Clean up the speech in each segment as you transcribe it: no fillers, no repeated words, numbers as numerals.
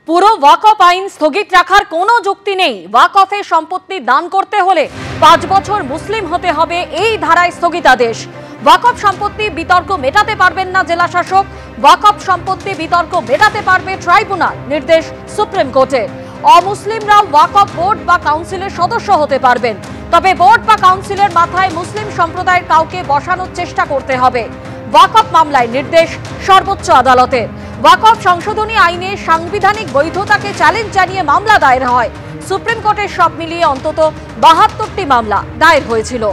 পুরো ওয়াকফ আইন স্থগিত রাখার কোনো যুক্তি নেই। ওয়াকফের সম্পত্তি দান করতে হলে 5 বছর মুসলিম হতে হবে, এই ধারায় স্থগিতাদেশ। ওয়াকফ সম্পত্তি বিতর্ক মেটাতে পারবেন না জেলা শাসক, ওয়াকফ সম্পত্তি বিতর্ক মেটাতে পারবে ট্রাইব্যুনাল, নির্দেশ সুপ্রিম কোর্টের। অমুসলিমরা ওয়াকফ বোর্ড বা কাউন্সিলের সদস্য হতে পারবেন, তবে বোর্ড বা কাউন্সিলের মাথায় মুসলিম সম্প্রদায়ের কাউকে বসানোর চেষ্টা করতে হবে। ওয়াকফ মামলায় নির্দেশ সর্বোচ্চ আদালতের। ওয়াকফ সংশোধনী আইনে সাংবিধানিক বৈধতাকে চ্যালেঞ্জ জানিয়ে মামলা দায়ের হয়। সুপ্রিম কোর্টের সব মিলিয়ে অন্তত 72টি মামলা দায়ের হয়েছিল।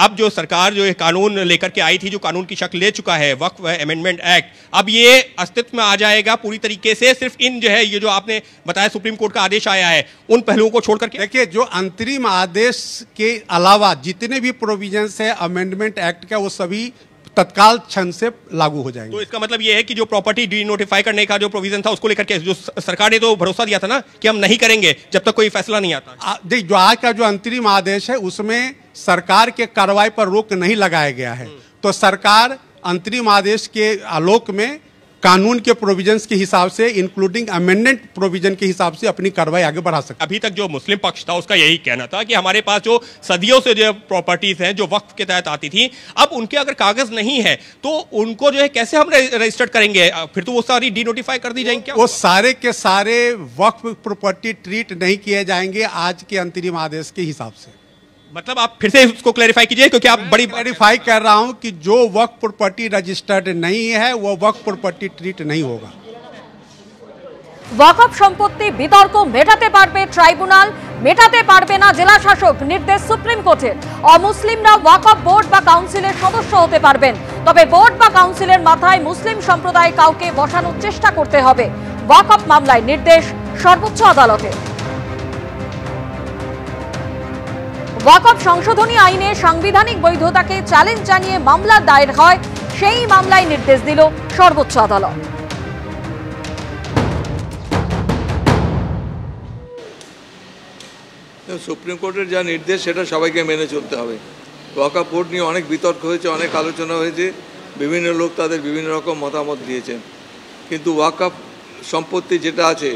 अब जो सरकार जो ये कानून लेकर के आई थी, जो कानून की शक्ल ले चुका है वक्फ अमेंडमेंट एक्ट, अब ये अस्तित्व में आ जाएगा पूरी तरीके से। सिर्फ इन जो है ये जो आपने बताया सुप्रीम कोर्ट का आदेश आया है, उन पहलुओं को छोड़कर के देखिए, जो अंतरिम आदेश के अलावा जितने भी प्रोविजंस है अमेंडमेंट एक्ट का, वो सभी तत्काल क्षण से लागू हो जाएंगे। तो इसका मतलब ये है कि जो प्रॉपर्टी डी नोटिफाई करने का जो प्रोविजन था, उसको लेकर के जो सरकार ने तो भरोसा दिया था ना कि हम नहीं करेंगे जब तक कोई फैसला नहीं आता। देख, जो आज का जो अंतरिम आदेश है उसमें सरकार के कार्रवाई पर रोक नहीं लगाया गया है, तो सरकार अंतरिम आदेश के आलोक में कानून के प्रोविजंस के हिसाब से, इंक्लूडिंग अमेंडमेंट प्रोविजन के हिसाब से अपनी कार्रवाई आगे बढ़ा सकती है। अभी तक जो मुस्लिम पक्ष था उसका यही कहना था कि हमारे पास जो सदियों से जो प्रॉपर्टीज हैं जो वक्फ के तहत आती थी, अब उनके अगर कागज नहीं है तो उनको जो है कैसे हम रजिस्टर्ड करेंगे? फिर तो वो सारी डी नोटिफाई कर दी जाएंगी क्या? वो सारे के सारे वक्फ प्रॉपर्टी ट्रीट नहीं किए जाएंगे आज के अंतरिम आदेश के हिसाब से। मतलब आप फिर से उसको क्लैरिफाई कीजिए, क्योंकि आप बड़ी क्लैरिफाई कर रहा हूं कि जो वक्फ प्रॉपर्टी रजिस्टर्ड नहीं है वो वक्फ प्रॉपर्टी ट्रीट नहीं होगा। ওয়াকফ সম্পত্তি বিতর্ক মেটাতে পারবে ট্রাইব্যুনাল, মেটাতে পারবে না জেলা শাসক, নির্দেশ সুপ্রিম কোর্টের। অমুসলিমরা ওয়াকফ বোর্ড বা কাউন্সিলের সদস্য হতে পারবেন, তবে বোর্ড বা কাউন্সিলের মাথায় মুসলিম সম্প্রদায় কাউকে বসানোর চেষ্টা করতে হবে। ওয়াকফ মামলায় নির্দেশ সর্বোচ্চ আদালতের। ওয়াকফ সংশোধনী আইনে সাংবিধানিক বৈধতাকে চ্যালেঞ্জ জানিয়ে মামলা দায়ের হয়, সেই মামলায় নির্দেশ দিল সর্বোচ্চ আদালত। সুপ্রিম কোর্টের যা নির্দেশ সেটা সবাইকে মেনে চলতে হবে। ওয়াকফ বোর্ড নিয়ে অনেক বিতর্ক হয়েছে, অনেক আলোচনা হয়েছে, বিভিন্ন লোক তাদের বিভিন্ন রকম মতামত দিয়েছেন, কিন্তু ওয়াকফ সম্পত্তি যেটা আছে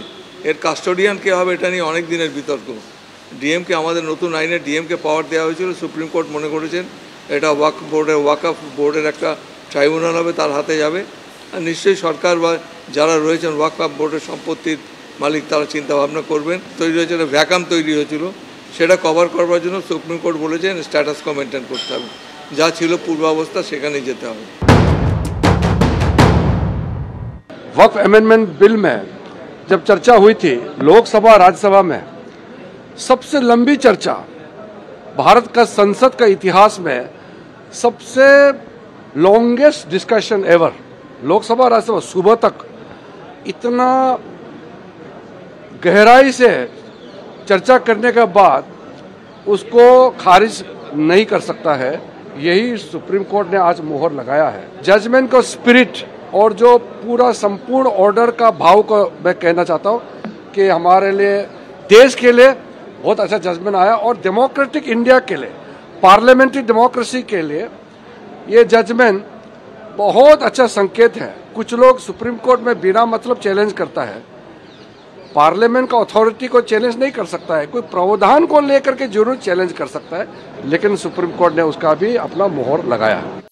এর কাস্টোডিয়ান কে হবে এটা নিয়ে অনেক দিনের বিতর্ক। ডিএমকে, আমাদের নতুন আইনে ডিএমকে পাওয়ার দেওয়া হয়েছিল, সুপ্রিম কোর্ট মনে করেছেন এটা ওয়াকফ বোর্ডের একটা ট্রাইব্যুনাল হবে, তার হাতে যাবে। আর নিশ্চয়ই সরকার বা যারা রয়েছেন ওয়াকফ বোর্ডের সম্পত্তির মালিক তারা চিন্তাভাবনা করবেন। তৈরি হয়েছিল, ভ্যাকাম তৈরি হয়েছিল, সেটা কভার করবার জন্য সুপ্রিম কোর্ট বলেছেন স্ট্যাটাস কো মেনটেন করতে হবে, যা ছিল পূর্বাবস্থা সেখানেই যেতে হবে। वक्फ अमेंडमेंट बिल में जब चर्चा हुई थी लोकसभा राज्यसभा में, सबसे लंबी चर्चा भारत का संसद का इतिहास में, सबसे longest discussion ever, Lok Sabha Rajya Sabha सुबह तक इतना गहराई से चर्चा करने के बाद उसको खारिज नहीं कर सकता है। यही सुप्रीम कोर्ट ने आज मोहर लगाया है। जजमेंट का स्पिरिट और जो पूरा संपूर्ण ऑर्डर का भाव को मैं कहना चाहता हूँ कि हमारे लिए, देश के लिए बहुत अच्छा जजमेंट आया, और डेमोक्रेटिक इंडिया के लिए, पार्लियामेंट्री डेमोक्रेसी के लिए ये जजमेंट बहुत अच्छा संकेत है। कुछ लोग सुप्रीम कोर्ट में बिना मतलब चैलेंज करता है, पार्लियामेंट का अथॉरिटी को चैलेंज नहीं कर सकता है, कोई प्रावधान को लेकर के जरूर चैलेंज कर सकता है, लेकिन सुप्रीम कोर्ट ने उसका भी अपना मोहर लगाया है।